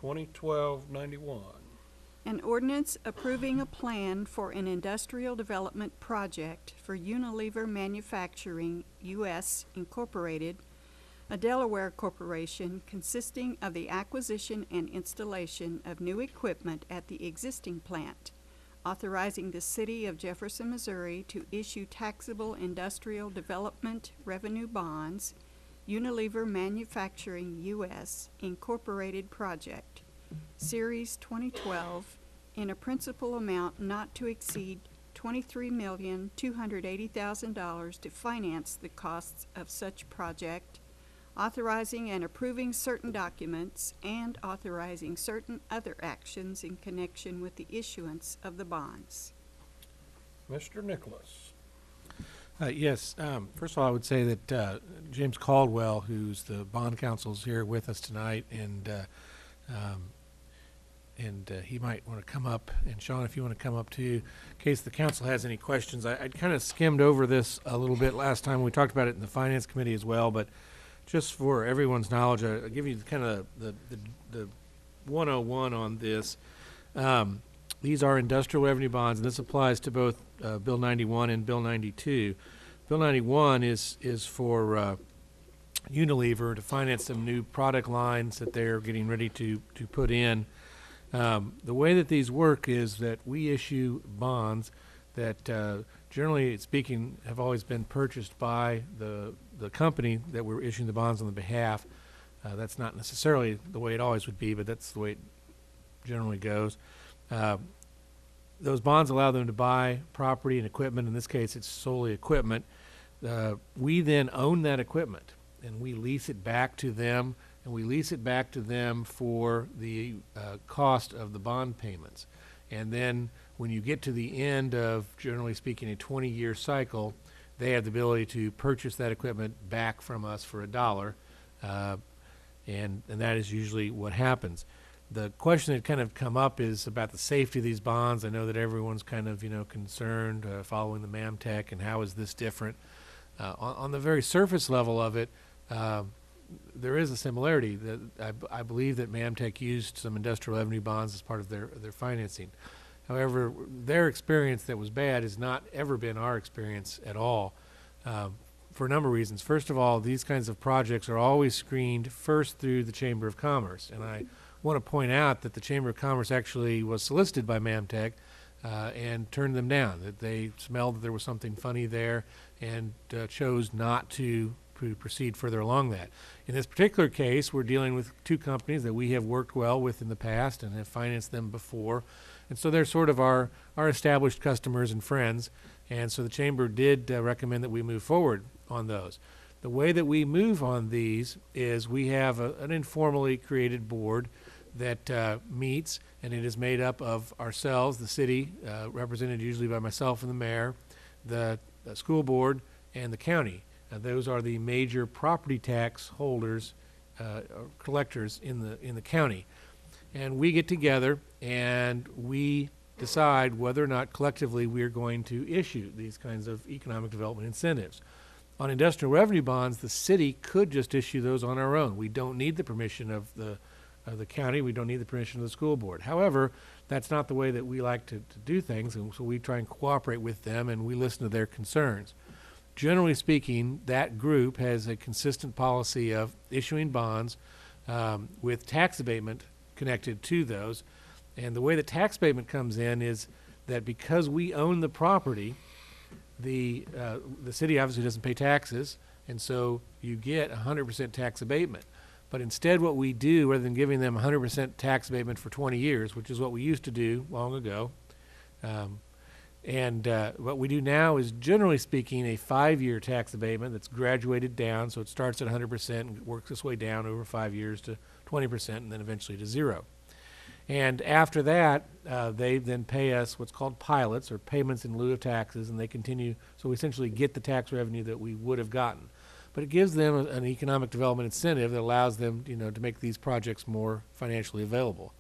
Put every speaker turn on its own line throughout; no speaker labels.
2012-91.
An ordinance approving a plan for an industrial development project for Unilever Manufacturing U.S. Incorporated, a Delaware corporation consisting of the acquisition and installation of new equipment at the existing plant, authorizing the City of Jefferson, Missouri to issue taxable industrial development revenue bonds, Unilever Manufacturing U.S. Incorporated Project, Series 2012, in a principal amount not to exceed $23,280,000 to finance the costs of such project, authorizing and approving certain documents, and authorizing certain other actions in connection with the issuance of the bonds.
Mr. Nicholas.
Yes. First of all, I would say that James Caldwell, who's the bond counsel, is here with us tonight, and he might want to come up. And Sean, if you want to come up too, in case the council has any questions. I kind of skimmed over this a little bit last time. We talked about it in the Finance Committee as well, but just for everyone's knowledge, I'll give you kind of the 101 on this. These are industrial revenue bonds, and this applies to both Bill 91 and Bill 92. Bill 91 is for Unilever to finance some new product lines that they're getting ready to put in. The way that these work is that we issue bonds that, generally speaking, have always been purchased by the company that we're issuing the bonds on the behalf. That's not necessarily the way it always would be, but that's the way it generally goes. Those bonds allow them to buy property and equipment. In this case, it's solely equipment. We then own that equipment, and we lease it back to them, and we lease it back to them for the cost of the bond payments. And then when you get to the end of, generally speaking, a 20-year cycle, they have the ability to purchase that equipment back from us for $1, and that is usually what happens. The question that kind of come up is about the safety of these bonds. I know that everyone's kind of concerned following the MAMTech, and how is this different? On the very surface level of it, there is a similarity. That I believe that MAMTech used some industrial revenue bonds as part of their financing. However, their experience that was bad has not ever been our experience at all, for a number of reasons. First of all, these kinds of projects are always screened first through the Chamber of Commerce, and I want to point out that the Chamber of Commerce actually was solicited by MAMTech and turned them down, that they smelled that there was something funny there and chose not to proceed further along that. In this particular case, we're dealing with two companies that we have worked well with in the past and have financed them before, and so they're sort of our established customers and friends, and so the Chamber did recommend that we move forward on those. The way that we move on these is we have an informally created board that meets, and it is made up of ourselves, the city, represented usually by myself and the mayor, the school board, and the county. Those are the major property tax holders, or collectors in the county. And we get together and we decide whether or not collectively we are going to issue these kinds of economic development incentives. On industrial revenue bonds, the city could just issue those on our own. We don't need the permission of the county. We don't need the permission of the school board. However, that's not the way that we like to do things, and so we try and cooperate with them, and we listen to their concerns. Generally speaking, that group has a consistent policy of issuing bonds with tax abatement connected to those. And the way the tax abatement comes in is that because we own the property, the city obviously doesn't pay taxes, and so you get 100% tax abatement. But instead what we do, rather than giving them 100% tax abatement for 20 years, which is what we used to do long ago, what we do now is, generally speaking, a 5-year tax abatement that's graduated down, so it starts at 100% and works its way down over 5 years to 20% and then eventually to 0. And after that, they then pay us what's called pilots, or payments in lieu of taxes, and they continue, so we essentially get the tax revenue that we would have gotten. But it gives them an economic development incentive that allows them, to make these projects more financially available.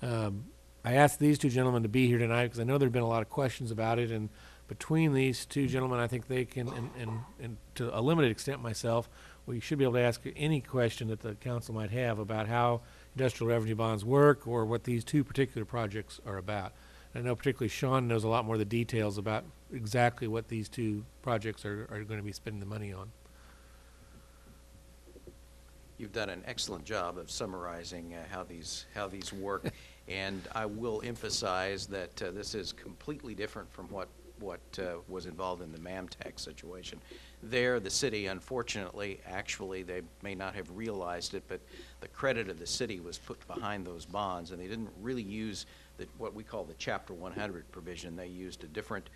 I asked these two gentlemen to be here tonight because I know there have been a lot of questions about it, and between these two gentlemen, I think they can, and to a limited extent myself, we should be able to ask any question that the council might have about how industrial revenue bonds work or what these two particular projects are about. I know particularly Sean knows a lot more of the details about exactly what these two projects are going to be spending the money on.
You've done an excellent job of summarizing how these work, and I will emphasize that this is completely different from what was involved in the MAMTech situation. There, the city, unfortunately, actually, they may not have realized it, but the credit of the city was put behind those bonds, and they didn't really use what we call the Chapter 100 provision. They used a different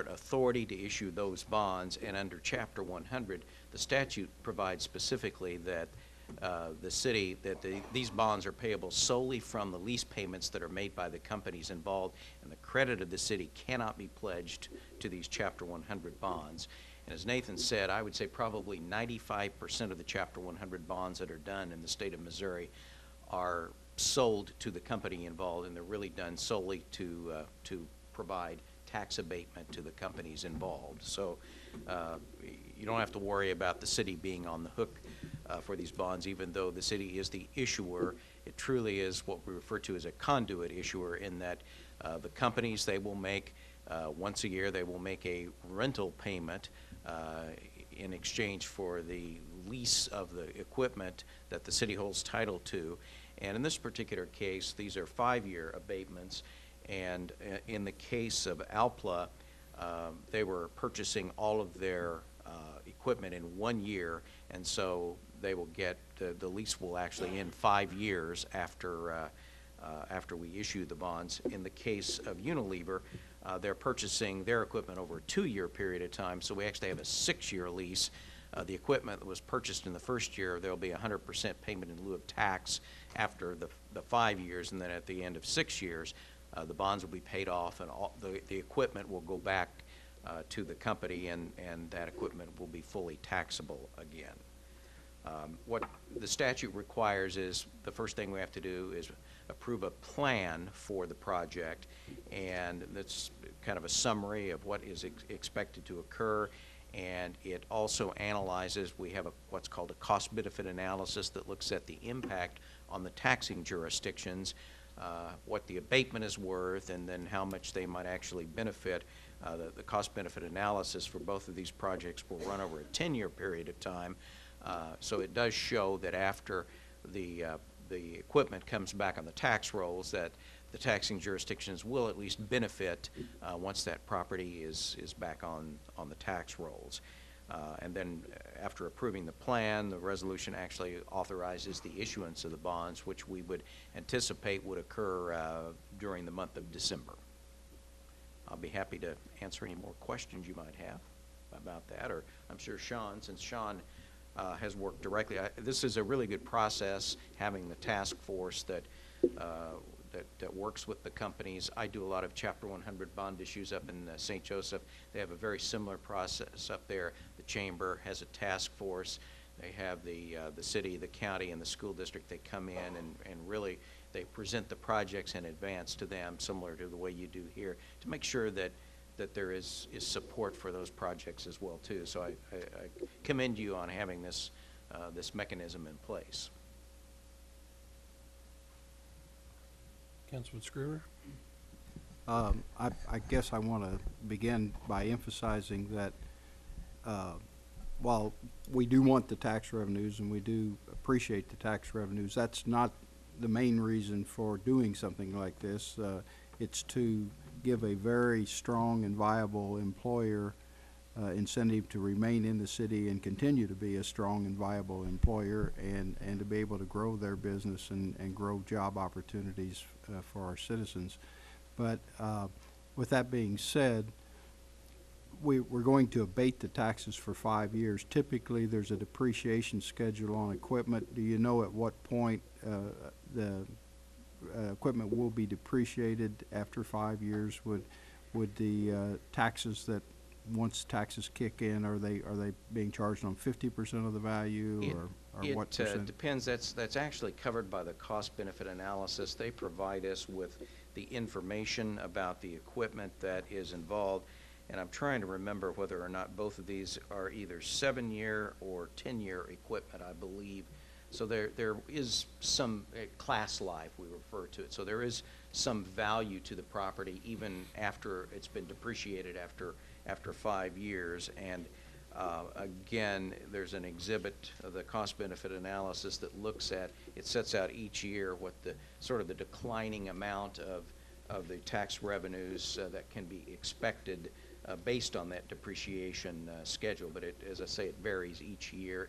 authority to issue those bonds, and under Chapter 100, the statute provides specifically that these bonds are payable solely from the lease payments that are made by the companies involved, and the credit of the city cannot be pledged to these Chapter 100 bonds. And as Nathan said, I would say probably 95% of the Chapter 100 bonds that are done in the state of Missouri are sold to the company involved, and they're really done solely to provide tax abatement to the companies involved. So you don't have to worry about the city being on the hook for these bonds, even though the city is the issuer. It truly is what we refer to as a conduit issuer, in that the companies, they will make, once a year, they will make a rental payment in exchange for the lease of the equipment that the city holds title to. And in this particular case, these are 5-year abatements. And in the case of Alpla, they were purchasing all of their equipment in 1 year, and so they will get the lease will actually end 5 years after we issue the bonds. In the case of Unilever, they're purchasing their equipment over a 2-year period of time, so we actually have a 6-year lease. The equipment that was purchased in the first year, there will be 100% payment in lieu of tax after the 5 years, and then at the end of 6 years, the bonds will be paid off, and all the equipment will go back to the company, and that equipment will be fully taxable again. What the statute requires is, the first thing we have to do is approve a plan for the project, and that's kind of a summary of what is expected to occur. And it also analyzes, we have what's called a cost-benefit analysis that looks at the impact on the taxing jurisdictions, what the abatement is worth, and then how much they might actually benefit. The cost-benefit analysis for both of these projects will run over a 10-year period of time. So it does show that after the equipment comes back on the tax rolls, that the taxing jurisdictions will at least benefit once that property is back on the tax rolls. And then after approving the plan, the resolution actually authorizes the issuance of the bonds, which we would anticipate would occur during the month of December. I'll be happy to answer any more questions you might have about that, or I'm sure Sean, since Sean has worked directly. This is a really good process, having the task force that works with the companies. I do a lot of Chapter 100 bond issues up in St. Joseph. They have a very similar process up there. The chamber has a task force. They have the city, the county, and the school district. They come in and really they present the projects in advance to them, similar to the way you do here, to make sure that there is support for those projects as well too. So I commend you on having this mechanism in place.
Councilman Screwer?
I guess I want to begin by emphasizing that while we do want the tax revenues and we do appreciate the tax revenues, that's not the main reason for doing something like this. It's to give a very strong and viable employer incentive to remain in the city and continue to be a strong and viable employer, and to be able to grow their business and grow job opportunities for our citizens. But with that being said, we're going to abate the taxes for 5 years. Typically, there's a depreciation schedule on equipment. Do you know at what point the equipment will be depreciated after 5 years? Would the taxes that once taxes kick in, are they being charged on 50% of the value, or what percent?
It depends. That's actually covered by the cost-benefit analysis. They provide us with the information about the equipment that is involved, and I'm trying to remember whether or not both of these are either 7-year or 10-year equipment, I believe. So there is some class life, we refer to it. So there is some value to the property even after it's been depreciated after 5 years. And again, there's an exhibit of the cost-benefit analysis that looks at, it sets out each year what the sort of the declining amount of the tax revenues that can be expected based on that depreciation schedule. But it, as I say, it varies each year.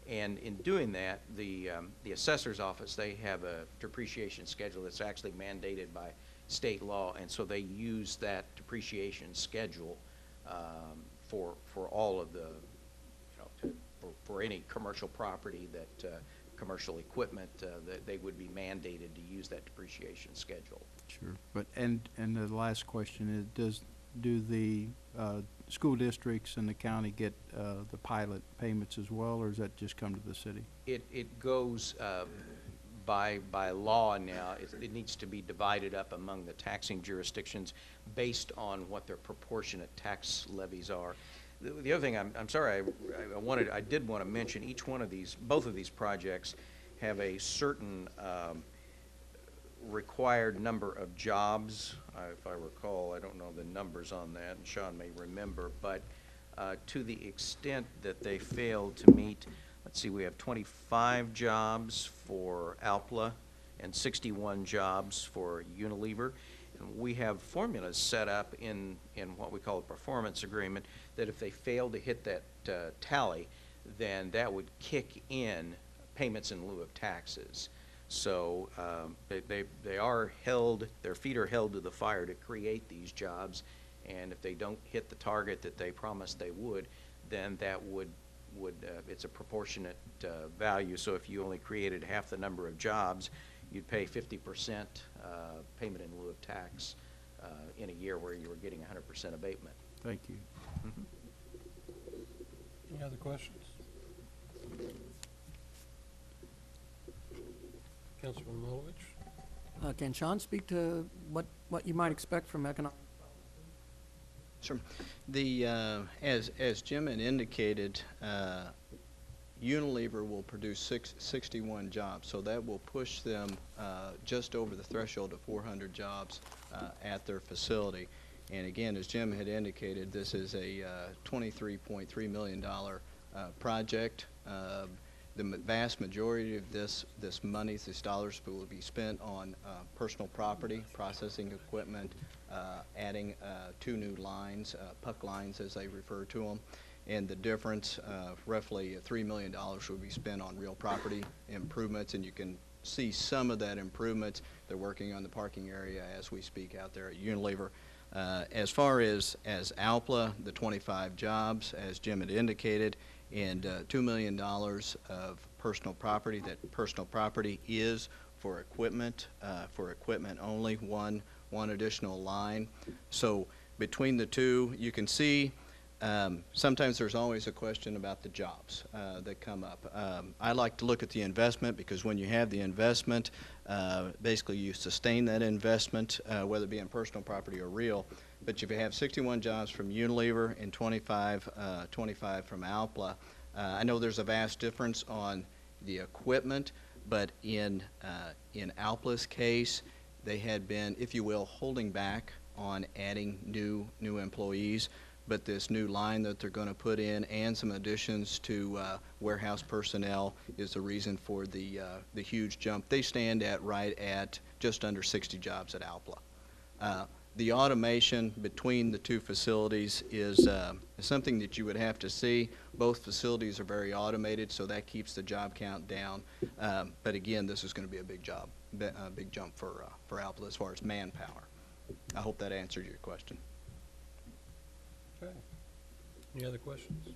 And in doing that, the assessor's office, they have a depreciation schedule that's actually mandated by state law, and so they use that depreciation schedule for all of the, for any commercial property that, commercial equipment, that they would be mandated to use that depreciation schedule.
Sure. But, and the last question is, do the school districts and the county get the pilot payments as well, or does that just come to the city?
It goes by law now. It needs to be divided up among the taxing jurisdictions based on what their proportionate tax levies are. The other thing, I'm sorry, I did want to mention, each one of these, both of these projects have a certain required number of jobs. If I recall, I don't know the numbers on that, and Sean may remember, but to the extent that they failed to meet, let's see, we have 25 jobs for ALPLA and 61 jobs for Unilever. And we have formulas set up in what we call a performance agreement that if they fail to hit that tally, then that would kick in payments in lieu of taxes. So they are held, their feet are held to the fire to create these jobs, and if they don't hit the target that they promised they would, then that would it's a proportionate value. So if you only created half the number of jobs, you'd pay 50% payment in lieu of tax in a year where you were getting 100% abatement.
Thank you.
Mm-hmm.
Any other questions? Councilman Milovich?
Can Sean speak to what you might expect from economic?
Sure. The as Jim had indicated, Unilever will produce 61 jobs, so that will push them just over the threshold of 400 jobs at their facility. And again, as Jim had indicated, this is a $23.3 million project. The vast majority of this money, these dollars, will be spent on personal property, processing equipment, adding 2 new lines, puck lines as they refer to them. And the difference, roughly $3 million, will be spent on real property improvements, and you can see some of that improvements. They're working on the parking area as we speak out there at Unilever. As far as ALPLA, the 25 jobs, as Jim had indicated, and $2 million of personal property. That personal property is for equipment only, one additional line. So between the two, you can see sometimes there's always a question about the jobs that come up. I like to look at the investment, because when you have the investment, basically you sustain that investment, whether it be in personal property or real. But if you have 61 jobs from Unilever and 25 from ALPLA, I know there's a vast difference on the equipment, but in ALPLA's case, they had been, if you will, holding back on adding new employees. But this new line that they're going to put in and some additions to warehouse personnel is the reason for the huge jump. They stand at right at just under 60 jobs at ALPLA. The automation between the two facilities is something that you would have to see. Both facilities are very automated, so that keeps the job count down. But again, this is going to be a big jump for ALPLA as far as manpower. I hope that answered your question.
Okay. Any other questions?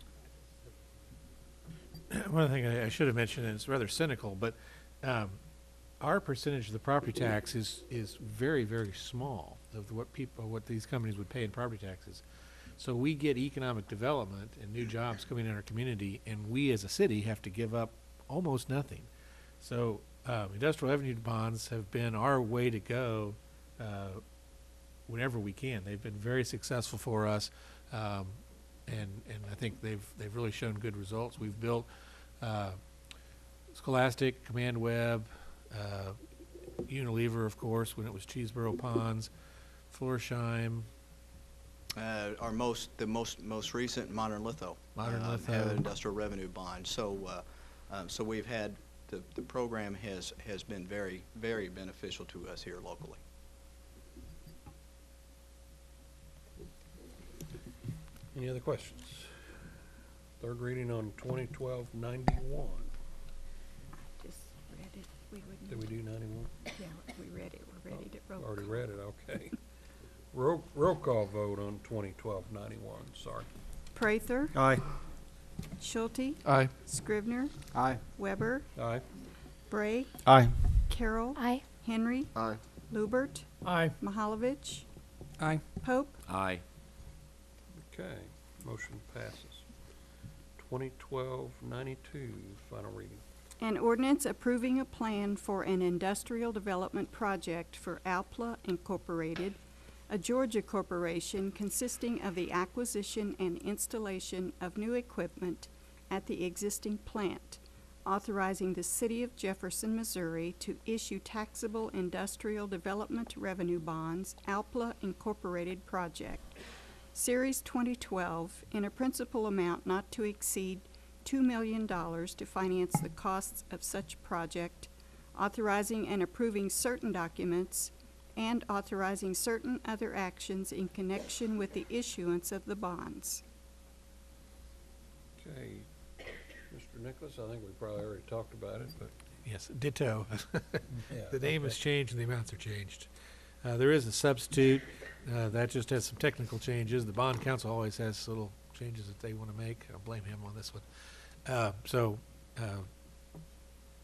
One thing I should have mentioned, and it's rather cynical, but our percentage of the property tax is very, very small of what these companies would pay in property taxes. So we get economic development and new jobs coming in our community, and we as a city have to give up almost nothing. So industrial revenue bonds have been our way to go whenever we can. They've been very successful for us, and I think they've really shown good results. We've built Scholastic, Command Web, Unilever, of course, when it was Cheeseboro Ponds, Florsheim.
The most recent Modern Litho.
Modern Litho.
Had an industrial revenue bond. So we've had, the program has been very, very beneficial to us here locally.
Any other questions? Third reading on 2012-91.
Just read it. We wouldn't.
Did we do 91?
Yeah, we read it. We're ready to roll.
Already read it, okay. Roll call vote on 2012-91, sorry.
Prather,
Aye.
Schulte,
Aye.
Scrivener,
Aye.
Weber,
Aye.
Bray,
Aye.
Carroll,
Aye.
Henry,
Aye.
Lubert,
Aye.
Mahalovich,
Aye.
Pope.
Aye.
Okay, motion passes. 2012-92, final reading.
An ordinance approving a plan for an industrial development project for Alpla Incorporated, a Georgia corporation consisting of the acquisition and installation of new equipment at the existing plant, authorizing the City of Jefferson, Missouri to issue taxable industrial development revenue bonds, Alpla Incorporated project, Series 2012, in a principal amount not to exceed $2 million to finance the costs of such project, authorizing and approving certain documents, and authorizing certain other actions in connection with the issuance of the bonds.
Okay, Mr. Nicholas, I think we probably already talked about it, but.
Yes, ditto.
Yeah,
The name
okay.
has changed and the amounts are changed. There is a substitute. That just has some technical changes. The bond council always has little changes that they want to make. I'll blame him on this one.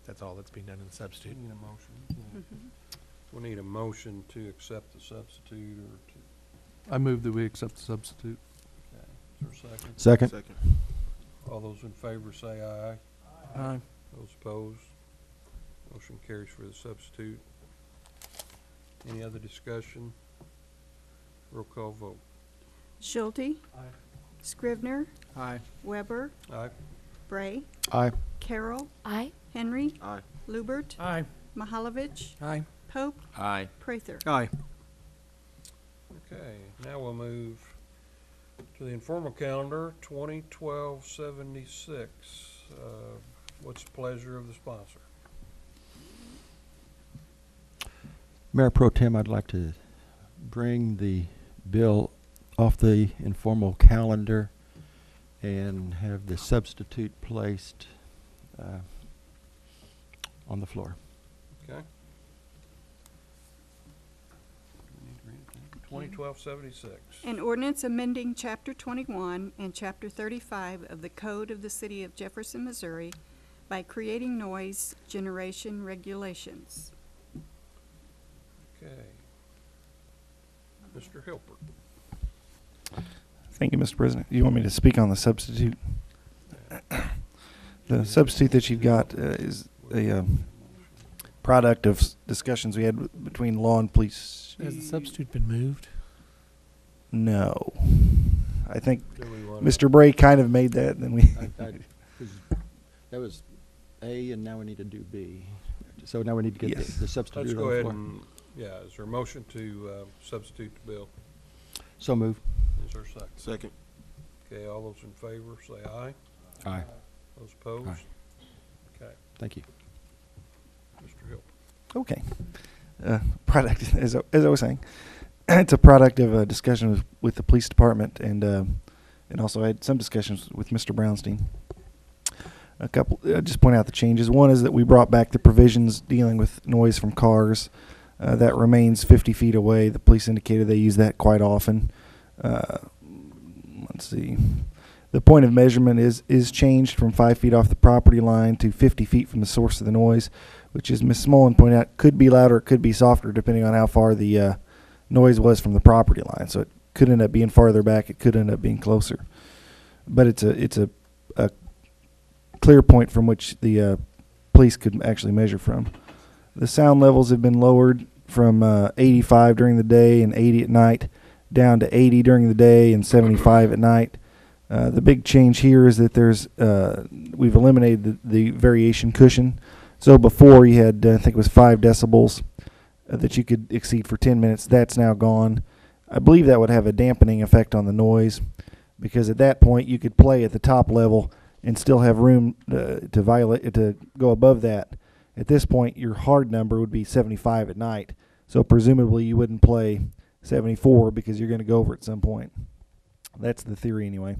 That's all that's being done in the substitute.
We need a motion. We need a motion to accept the substitute or to,
I move that we accept the substitute.
okay, is there a second?
Second.
All those in favor say aye.
Aye.
Those opposed? Motion carries for the substitute. Any other discussion? Roll call vote.
Schulte, Scrivener,
Aye.
Weber,
Aye.
Bray,
Aye.
Carroll,
Aye.
Henry,
Aye.
Lubert,
Aye.
Mahalovich,
Aye.
Pope,
Aye.
Prather.
Aye.
Okay, now we'll move to the informal calendar, 2012-76. What's the pleasure of the sponsor?
Mayor Pro Tem, I'd like to bring the bill off the informal calendar and have the substitute placed on the floor.
Okay. 2012-76.
An ordinance amending Chapter 21 and Chapter 35 of the Code of the City of Jefferson, Missouri by creating noise generation regulations.
Okay. Mr. Hilpert.
Thank you, Mr. President. You want me to speak on the substitute? The substitute that you've got is a product of discussions we had between law and police.
Has the substitute been moved?
No. I think
Do we want
Mr. Bray kind of made that, and then we...
That was A, and now we need to do B. So now we need to get
Yes.
the substitute
Let's
on
go
the
ahead
floor.
and, yeah, is there a motion to substitute the bill?
So move.
Is there a second?
Second.
Okay, all those in favor say aye.
Aye.
Those opposed?
Aye.
Okay,
Thank you.
Mr. Hilpert.
Okay. Product, as I was saying, it's a product of a discussion with the police department, and also I had some discussions with Mr. Brownstein. A couple, just point out the changes. One is that we brought back the provisions dealing with noise from cars. That remains 50 feet away. The police indicated they use that quite often. Let's see. The point of measurement is changed from 5 feet off the property line to 50 feet from the source of the noise, which, as Ms. Smolin pointed out, could be louder, it could be softer, depending on how far the noise was from the property line. So it could end up being farther back. It could end up being closer. But it's a clear point from which the police could actually measure from. The sound levels have been lowered from 85 during the day and 80 at night, down to 80 during the day and 75 at night. The big change here is that we've eliminated the variation cushion. So before you had, I think it was 5 decibels that you could exceed for 10 minutes. That's now gone. I believe that would have a dampening effect on the noise, because at that point you could play at the top level and still have room to go above that. At this point, your hard number would be 75 at night. So presumably you wouldn't play 74 because you're going to go over at some point. That's the theory anyway.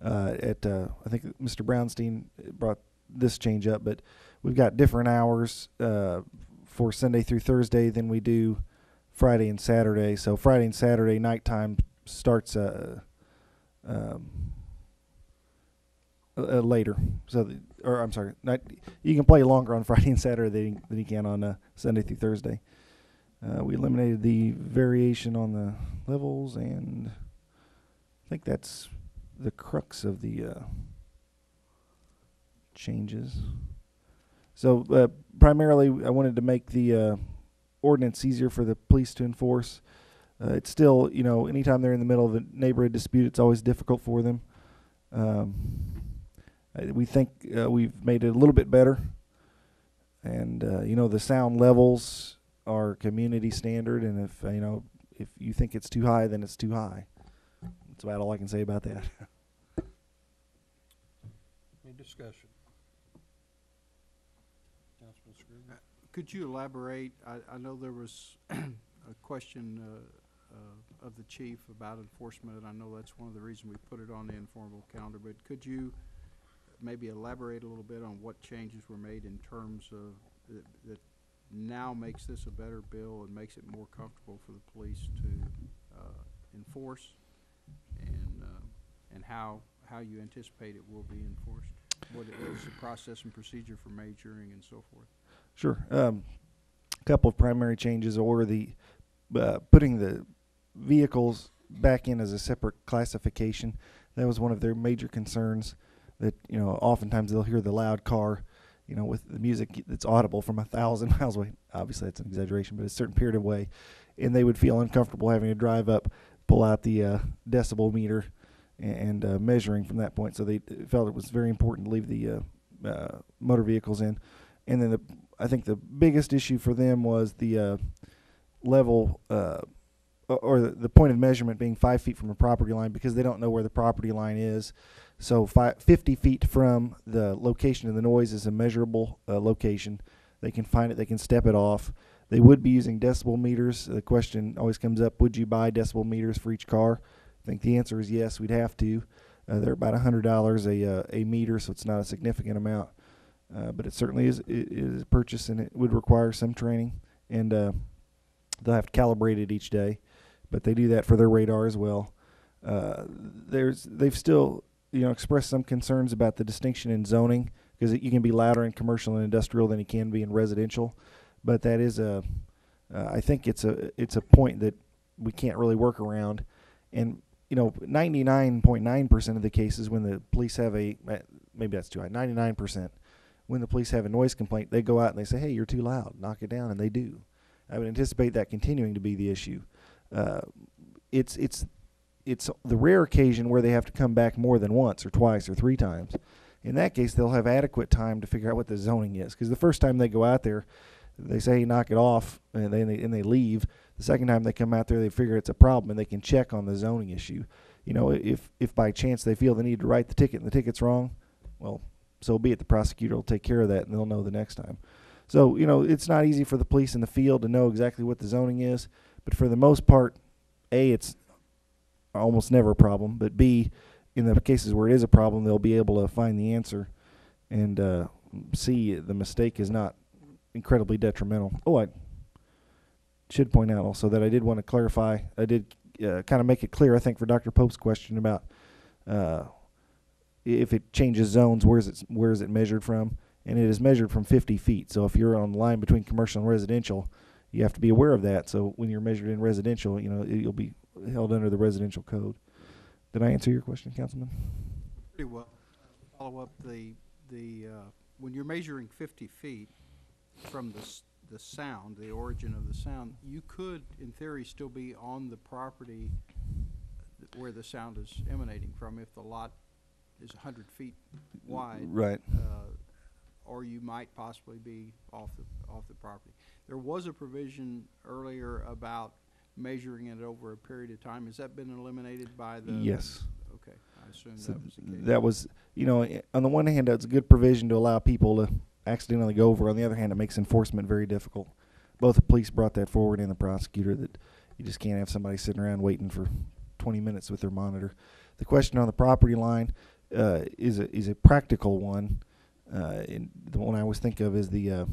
I think Mr. Brownstein brought this change up, but we've got different hours for Sunday through Thursday than we do Friday and Saturday. So Friday and Saturday nighttime starts later. So, you can play longer on Friday and Saturday than you can on Sunday through Thursday. We eliminated the variation on the levels, and I think that's the crux of the changes. So primarily, I wanted to make the ordinance easier for the police to enforce. It's still, anytime they're in the middle of a neighborhood dispute, it's always difficult for them. We think we've made it a little bit better. And, the sound levels are community standard, and if you think it's too high, then it's too high. That's about all I can say about that.
Any discussion? Councilman Scrivener?
Could you elaborate? I know there was a question of the chief about enforcement, and I know that's one of the reasons we put it on the informal calendar, but could you maybe elaborate a little bit on what changes were made in terms of that now makes this a better bill and makes it more comfortable for the police to enforce, and how you anticipate it will be enforced? What is the process and procedure for majoring and so forth?
Sure. A couple of primary changes, or the putting the vehicles back in as a separate classification. That was one of their major concerns, that oftentimes they'll hear the loud car with the music that's audible from 1,000 miles away. Obviously that's an exaggeration, but a certain period of way, and they would feel uncomfortable having to drive up, pull out the decibel meter and measuring from that point. So they felt it was very important to leave the motor vehicles in. And then I think the biggest issue for them was the level or the point of measurement being 5 feet from a property line, because they don't know where the property line is. So 50 feet from the location of the noise is a measurable location. They can find it. They can step it off. They would be using decibel meters. The question always comes up, would you buy decibel meters for each car? I think the answer is yes, we'd have to. They're about $100 a meter, so it's not a significant amount. But it certainly is a purchase, and it would require some training. And they'll have to calibrate it each day. But they do that for their radar as well. They've still expressed some concerns about the distinction in zoning, because you can be louder in commercial and industrial than you can be in residential. But that is I think it's a point that we can't really work around. And 99.9% of the cases when the police have maybe that's too high, 99%, when the police have a noise complaint, they go out and they say, hey, you're too loud, knock it down, and they do. I would anticipate that continuing to be the issue. It's the rare occasion where they have to come back more than once or twice or 3 times. In that case, they'll have adequate time to figure out what the zoning is, because the first time they go out there, they say, hey, knock it off, and they leave. The second time they come out there, they figure it's a problem, and they can check on the zoning issue. If by chance they feel the need to write the ticket and the ticket's wrong, well, so be it. The prosecutor will take care of that, and they'll know the next time. So, it's not easy for the police in the field to know exactly what the zoning is, but for the most part, A, it's almost never a problem, but B, in the cases where it is a problem, they'll be able to find the answer, and C, the mistake is not incredibly detrimental. Oh, I should point out also that I did want to clarify, I did kind of make it clear, I think, for Dr. Pope's question about if it changes zones, where is it measured from? And it is measured from 50 feet. So if you're on the line between commercial and residential, you have to be aware of that. So when you're measured in residential, you'll be held under the residential code. Did I answer your question, Councilman?
Pretty well. Follow up the when you're measuring 50 feet from the sound, the origin of the sound, you could, in theory, still be on the property where the sound is emanating from, if the lot is 100 feet wide.
Right.
Or you might possibly be off the property. There was a provision earlier about measuring it over a period of time. Has that been eliminated by the?
Yes.
Okay, I assume
So
that was the case.
that was, you know, on the one hand, it's a good provision to allow people to accidentally go over. On the other hand, it makes enforcement very difficult. Both the police brought that forward and the prosecutor, that you just can't have somebody sitting around waiting for 20 minutes with their monitor. The question on the property line is a practical one. And the one I always think of is the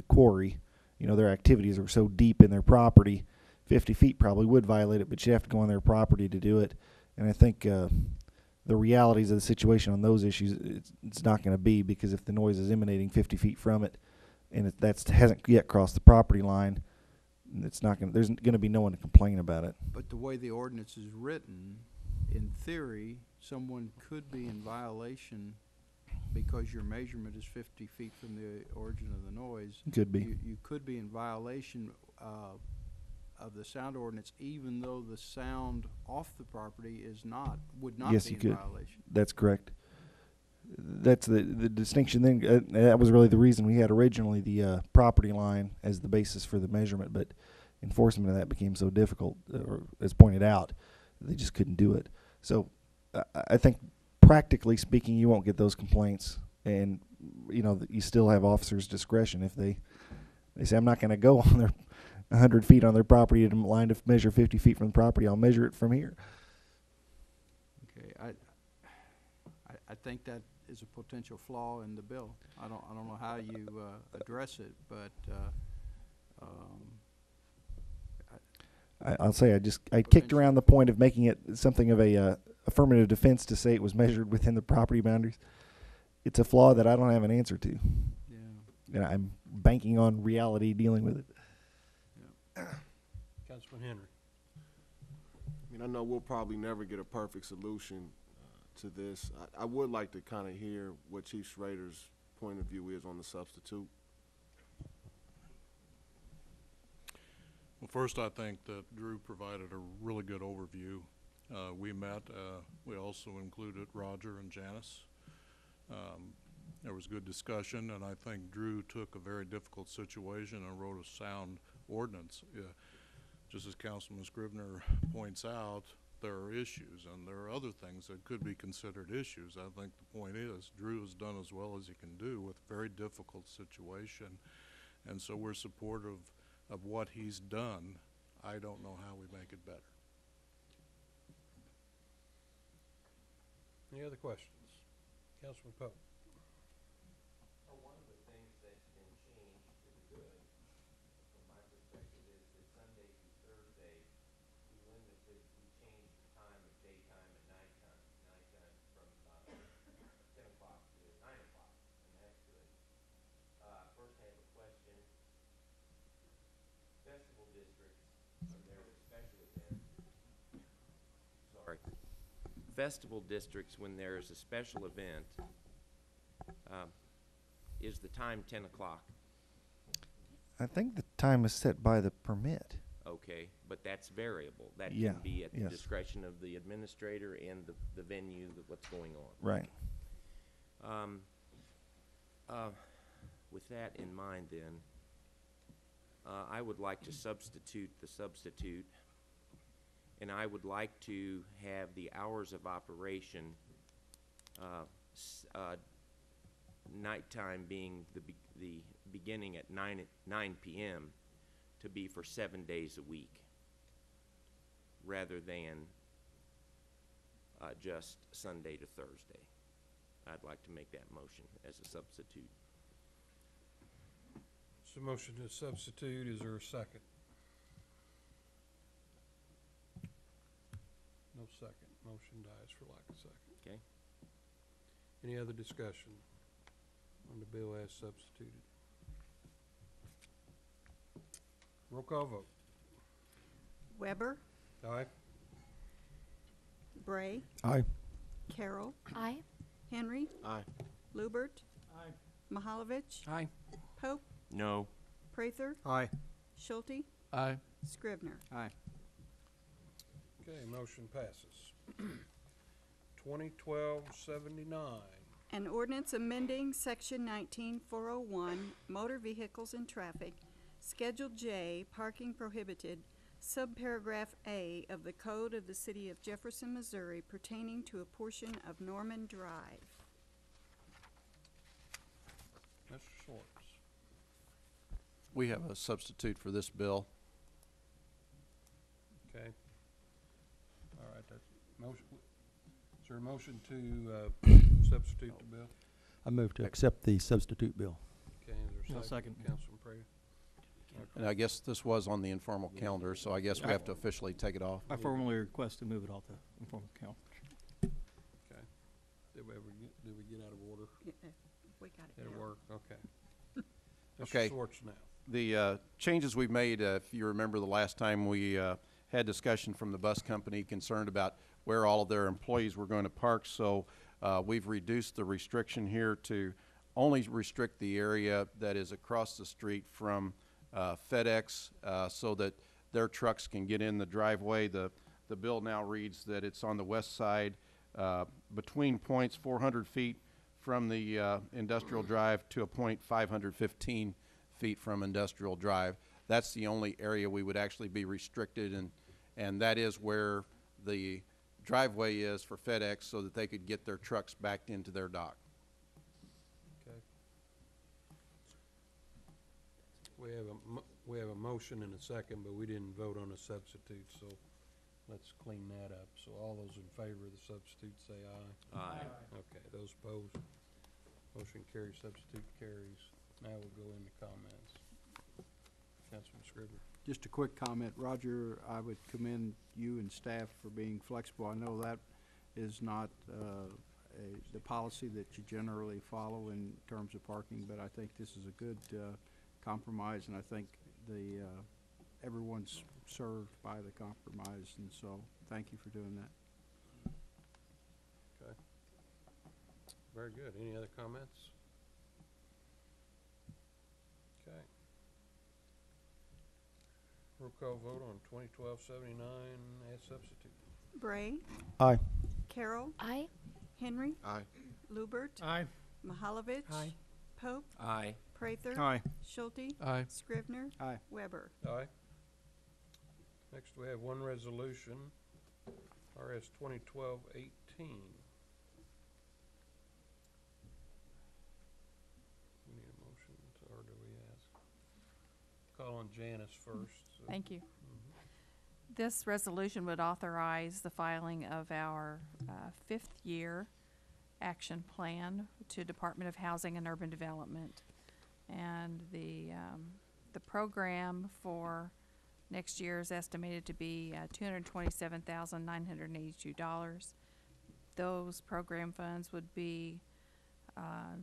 quarry. You know, their activities are so deep in their property, 50 feet probably would violate it, but you have to go on their property to do it. And I think the realities of the situation on those issues, it's not going to be, because if the noise is emanating 50 feet from it, and that hasn't yet crossed the property line, it's not going. There's going to be no one to complain about it.
But the way the ordinance is written, in theory, someone could be in violation because your measurement is 50 feet from the origin of the noise.
Could be.
You could be in violation of the sound ordinance, even though the sound off the property would not
Yes,
be
you
in
could.
violation.
That's correct. That's the distinction. Then that was really the reason we had originally the property line as the basis for the measurement, but enforcement of that became so difficult, or as pointed out, they just couldn't do it. So I think, practically speaking, you won't get those complaints, and you know, you still have officers' discretion if they say, I'm not going to go on their 100 feet on their property at a line to measure 50 feet from the property. I'll measure it from here.
Okay, I think that is a potential flaw in the bill. I don't know how you address it, but
I'll say I kicked around the point of making it something of a affirmative defense to say it was measured within the property boundaries. It's a flaw that I don't have an answer to,
yeah.
and I'm banking on reality dealing with it.
Councilman Henry.
I mean, I know we'll probably never get a perfect solution to this. I would like to kind of hear what Chief Schrader's point of view is on the substitute.
Well, first, I think that Drew provided a really good overview. We met, we also included Roger and Janice. There was good discussion, and I think Drew took a very difficult situation and wrote a sound ordinance. Just as Councilman Scrivener points out, there are issues, and there are other things that could be considered issues. I think the point is, Drew has done as well as he can do with a very difficult situation, and so we're supportive of what he's done. I don't know how we make it better.
Any other questions? Councilman Pope.
One of the things that's been changed to the good, from my perspective, is that Sunday through Thursday, we changed the time of daytime and nighttime from 10 o'clock to 9 o'clock, and that's good. First, I have a question. Festival districts, when there's a special event, festival districts, when there's a special event, is the time 10 o'clock?
I think the time is set by the permit.
Okay, but that's variable. That
Yeah,
can be at the
yes.
discretion of the administrator and the venue, what's going on.
Right.
With that in mind, then, I would like to substitute the substitute, and I would like to have the hours of operation, nighttime being the beginning at 9 p.m. to be for 7 days a week, rather than just Sunday to Thursday. I'd like to make that motion as a substitute.
So motion to substitute, is there a second? No second. Motion dies for lack of second.
Okay.
Any other discussion on the bill as substituted? Roll call vote.
Weber,
Aye.
Bray,
Aye.
Carroll,
Aye.
Henry,
Aye.
Lubert, Mahalovich,
Aye.
Pope,
No.
Prather,
Aye.
Schulte,
Aye.
Scrivener.
Aye.
Okay, motion passes. 2012-79.
An ordinance amending Section 19401, Motor Vehicles and Traffic, Schedule J, Parking Prohibited, Subparagraph A of the Code of the City of Jefferson, Missouri pertaining to a portion of Norman Drive.
Mr. Schwartz.
We have a substitute for this bill.
Okay. All right, that's motion. Is there a motion to substitute the bill?
I move to accept the substitute bill.
Okay, is there a second? Councilman Prater.
And I guess this was on the informal calendar, so I guess we have to officially take it off.
I formally request to move it off the informal calendar.
Okay. Did we get out of order?
Yeah, we got it
Did it
now.
work? Okay. Mr.
Okay.
Schwartz now.
The changes we've made, if you remember the last time we had discussion from the bus company concerned about where all of their employees were going to park, so we've reduced the restriction here to only restrict the area that is across the street from FedEx so that their trucks can get in the driveway. The bill now reads that it's on the west side between points 400 feet from the industrial drive to a point 515 feet from industrial drive. That's the only area we would actually be restricted, and that is where the driveway is for FedEx so that they could get their trucks backed into their dock.
Okay. We have a motion and a second, but we didn't vote on a substitute, so let's clean that up. So all those in favor of the substitute say aye.
Aye.
Okay, those opposed? Motion carries, substitute carries. Now we'll go into comments. Councilman Scribner.
Just a quick comment, Roger, I would commend you and staff for being flexible. I know that is not the policy that you generally follow in terms of parking, but I think this is a good compromise, and I think everyone's served by the compromise, and so thank you for doing that.
Okay. Very good. Any other comments? Okay. Roll call vote on 2012-79 as substitute.
Bray,
Aye.
Carroll,
Aye.
Henry,
Aye.
Lubert,
Aye.
Mahalovich,
Aye.
Pope,
Aye.
Prather,
Aye.
Schulte,
Aye.
Scrivener,
Aye.
Weber.
Aye. Next, we have one resolution, RS 2012-18. We need a motion, or do we ask? Call on Janice first. So.
Thank you. This resolution would authorize the filing of our fifth year action plan to Department of Housing and Urban Development. And the program for next year is estimated to be $227,982. Those program funds would be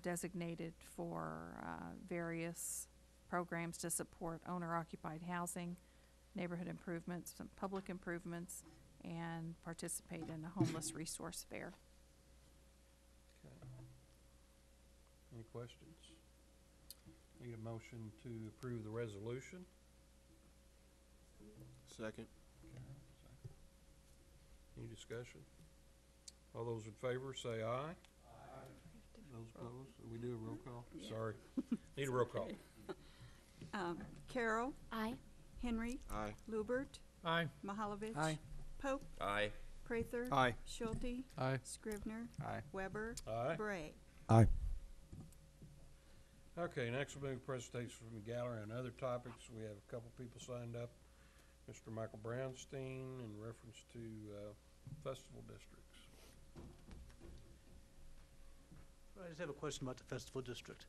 designated for various programs to support owner-occupied housing, neighborhood improvements, some public improvements, and participate in a homeless resource fair.
Okay. Any questions? Need a motion to approve the resolution?
Second.
Any discussion? All those in favor say aye. Aye. Those opposed? We do a roll call?
Yeah.
Sorry. Need a roll call.
Carroll,
Aye.
Henry,
Aye.
Lubert,
Aye.
Mahalovich,
Aye.
Pope,
Aye.
Prather,
Aye.
Schulte,
Aye.
Scrivener,
Aye.
Weber,
Aye.
Bray.
Aye.
Okay, next we'll move presentations from the gallery on other topics. We have a couple people signed up. Mr. Michael Brownstein in reference to festival districts.
I just have a question about the festival district.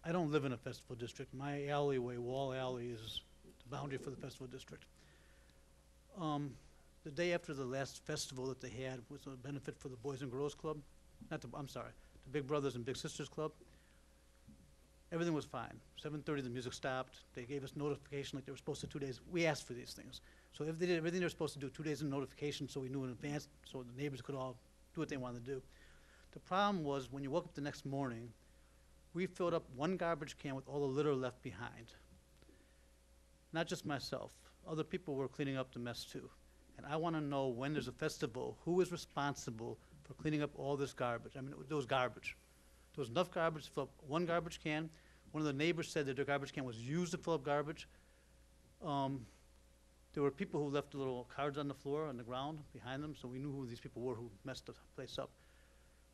I don't live in a festival district. My alleyway, Wall Alley, is the boundary for the festival district. The day after the last festival that they had was a benefit for the Boys and Girls Club. I'm sorry, the Big Brothers and Big Sisters Club. Everything was fine. 7:30, the music stopped. They gave us notification like they were supposed to 2 days. We asked for these things. So if they did everything they were supposed to do, 2 days of notification so we knew in advance, so the neighbors could all do what they wanted to do. The problem was when you woke up the next morning, we filled up one garbage can with all the litter left behind. Not just myself. Other people were cleaning up the mess too. And I want to know when there's a festival, who is responsible for cleaning up all this garbage? I mean, there was garbage. There was enough garbage to fill up one garbage can. One of the neighbors said that their garbage can was used to fill up garbage. There were people who left little cards on the floor, on the ground, behind them, so we knew who these people were who messed the place up.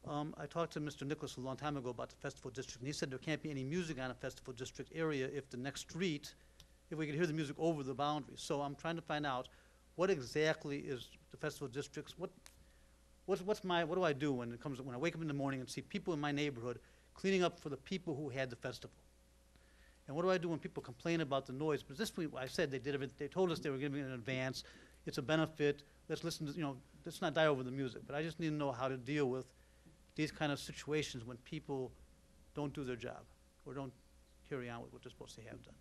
I talked to Mr. Nicholas a long time ago about the festival district, and he said there can't be any music on a festival district area if the next street, if we could hear the music over the boundary. So I'm trying to find out what exactly is the festival districts, what do I do when I wake up in the morning and see people in my neighborhood cleaning up for the people who had the festival? And what do I do when people complain about the noise? But this week, I said they told us they were giving it in advance. It's a benefit. Let's listen to, let's not die over the music. But I just need to know how to deal with these kind of situations when people don't do their job or don't carry on with what they're supposed to have done.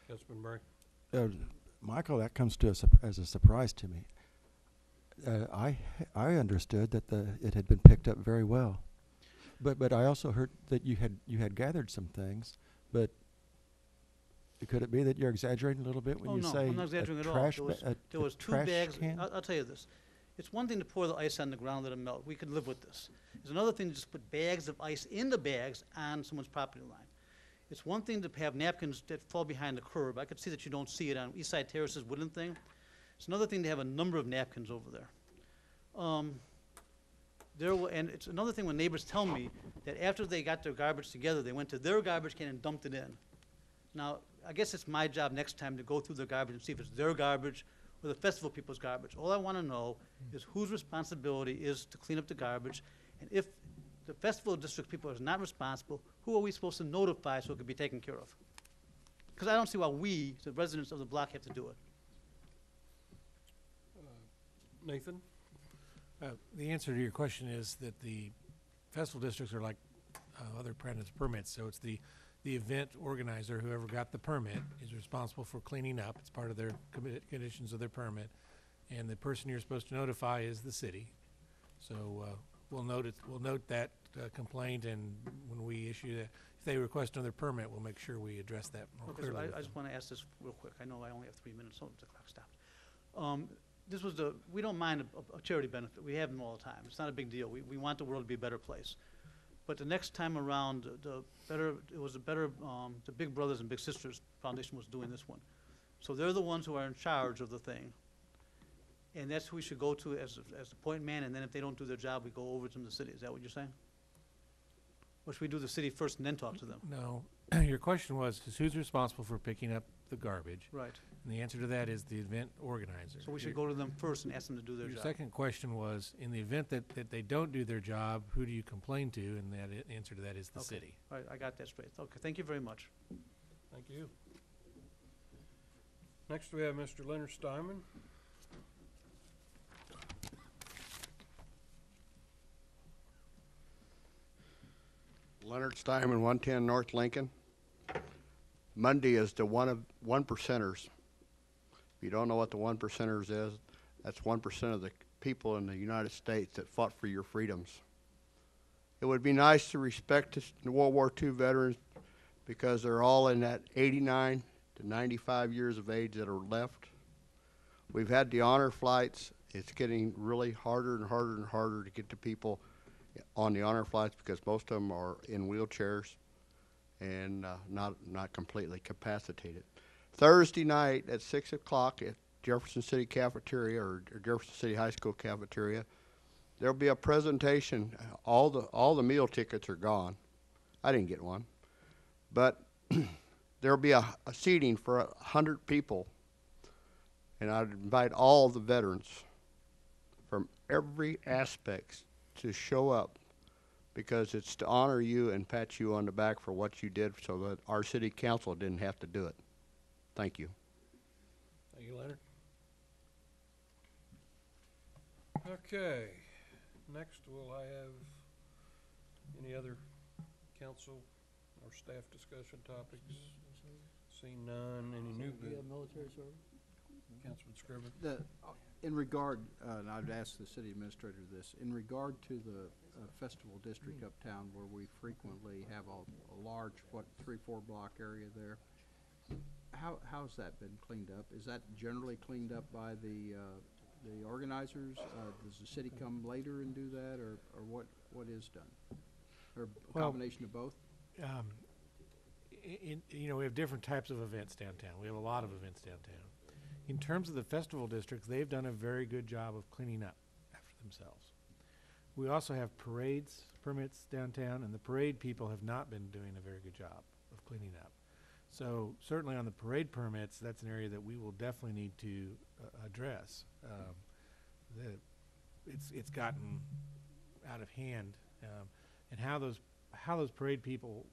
Councilman Murray.
Michael, that comes to as a surprise to me. I understood that it had been picked up very well, but I also heard that you had gathered some things. But could it be that you're exaggerating a little bit when you say
I'm not exaggerating at all. There was 2 bags. I'll tell you this. It's one thing to pour the ice on the ground, let it melt. We could live with this. It's another thing to just put bags of ice in the bags on someone's property line. It's one thing to have napkins that fall behind the curb. I could see that you don't see it on East Side Terrace's wooden thing. It's another thing to have a number of napkins over there. And it's another thing when neighbors tell me that after they got their garbage together, they went to their garbage can and dumped it in. Now, I guess it's my job next time to go through their garbage and see if it's their garbage or the festival people's garbage. All I want to know is whose responsibility is to clean up the garbage, and if the festival district people are not responsible, who are we supposed to notify so it can be taken care of? Because I don't see why we, the residents of the block, have to do it.
Nathan?
The answer to your question is that the festival districts are like other permits, so it's the event organizer, whoever got the permit, is responsible for cleaning up. It's part of their conditions of their permit, and the person you're supposed to notify is the city. So we'll note that complaint, and when we issue that, if they request another permit, we'll make sure we address that more clearly.
So I just want to ask this real quick. I know I only have 3 minutes, so the clock stopped. We don't mind a charity benefit. We have them all the time. It's not a big deal. We want the world to be a better place. But the next time around, the Big Brothers and Big Sisters Foundation was doing this one. So they're the ones who are in charge of the thing. And that's who we should go to as the point man, and then if they don't do their job, we go over to the city. Is that what you're saying? Or should we do the city first and then talk to them?
No. Your question was who's responsible for picking up the garbage?
Right.
And the answer to that is the event organizer.
So we should go to them first and ask them to do their job.
Your second question was, in the event that they don't do their job, who do you complain to? And that answer to that is the city.
All right, I got that straight. Okay, thank you very much.
Thank you. Next, we have Mr. Leonard Steinman.
Leonard Steinman, 110 North Lincoln. Monday is the one percenters. If you don't know what the 1%ers is, that's 1% of the people in the United States that fought for your freedoms. It would be nice to respect the World War II veterans because they're all in that 89 to 95 years of age that are left. We've had the honor flights. It's getting really harder and harder and harder to get to people on the honor flights because most of them are in wheelchairs and not completely capacitated. Thursday night at 6 o'clock at Jefferson City Cafeteria or Jefferson City High School Cafeteria, there'll be a presentation. All the meal tickets are gone. I didn't get one, but there'll be a seating for 100 people, and I'd invite all the veterans from every aspect to show up because it's to honor you and pat you on the back for what you did so that our city council didn't have to do it. Thank you.
Thank you, Leonard. Okay, next will I have any other council or staff discussion topics? Seeing none, any new business?
Military service?
Councilman Scriven.
In regard, and I'd ask the city administrator this, in regard to the festival district uptown where we frequently have a large, 3-4 block area there, how's that been cleaned up? Is that generally cleaned up by the organizers? Does the city come later and do that, or what is done? Or a
Well,
combination of both?
We have different types of events downtown. We have a lot of events downtown. In terms of the festival districts, they've done a very good job of cleaning up after themselves. We also have parades permits downtown, and the parade people have not been doing a very good job of cleaning up. So certainly on the parade permits, that's an area that we will definitely need to address. It's gotten out of hand, and how those parade people,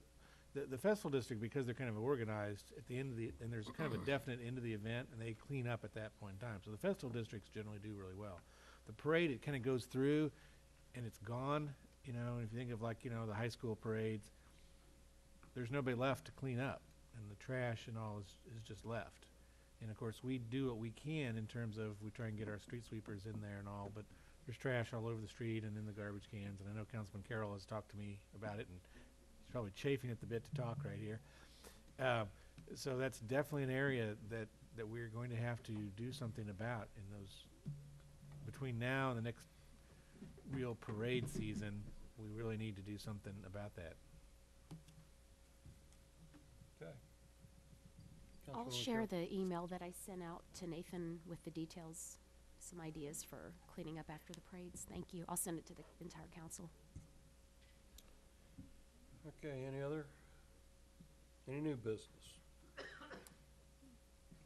the festival district, because they're kind of organized at the end of and there's kind of a definite end of the event, and they clean up at that point in time. So the festival districts generally do really well. The parade, it kind of goes through, and it's gone. And if you think of the high school parades, there's nobody left to clean up, and the trash and all is just left. And of course, we do what we can in terms of we try and get our street sweepers in there and all, but there's trash all over the street and in the garbage cans. And I know Councilman Carroll has talked to me about it, and he's probably chafing at the bit to talk right here. So that's definitely an area that we're going to have to do something about in those between now and the next real parade season. We really need to do something about that.
Okay.
I'll share the email that I sent out to Nathan with the details, some ideas for cleaning up after the parades. Thank you. I'll send it to the entire council.
Okay, any new business?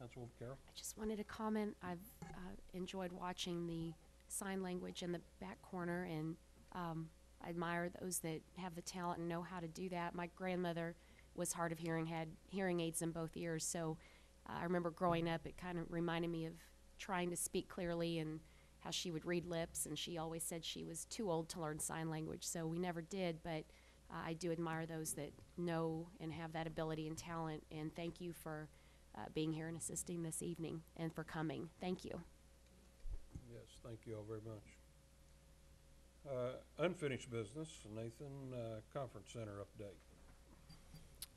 Councilwoman Carroll?
I just wanted to comment. I've enjoyed watching the sign language in the back corner, and I admire those that have the talent and know how to do that. My grandmother was hard of hearing, had hearing aids in both ears, so I remember growing up, it kind of reminded me of trying to speak clearly and how she would read lips, and she always said she was too old to learn sign language, so we never did, but I do admire those that know and have that ability and talent, and thank you for being here and assisting this evening and for coming. Thank you.
Yes, thank you all very much. Unfinished business, Nathan, Conference Center update.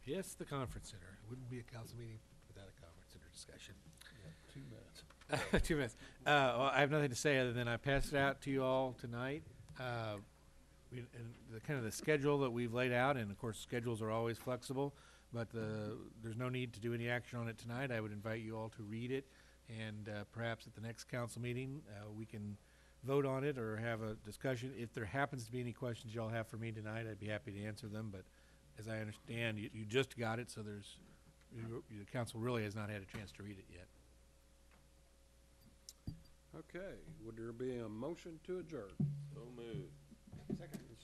Yes, the conference center. It wouldn't be a council meeting without a conference center discussion.
2 minutes.
2 minutes. Well, I have nothing to say other than I passed it out to you all tonight. And the kind of the schedule that we've laid out, and of course schedules are always flexible, but there's no need to do any action on it tonight. I would invite you all to read it, and perhaps at the next council meeting we can vote on it or have a discussion. If there happens to be any questions y'all have for me tonight, I'd be happy to answer them, but as I understand, you just got it, so the council really has not had a chance to read it yet.
Okay, would there be a motion to adjourn?
So moved.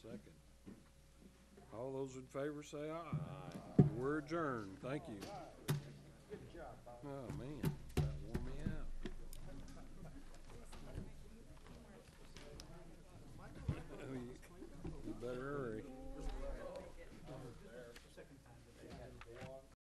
Second. All those in favor say aye. Aye. We're adjourned. Thank you.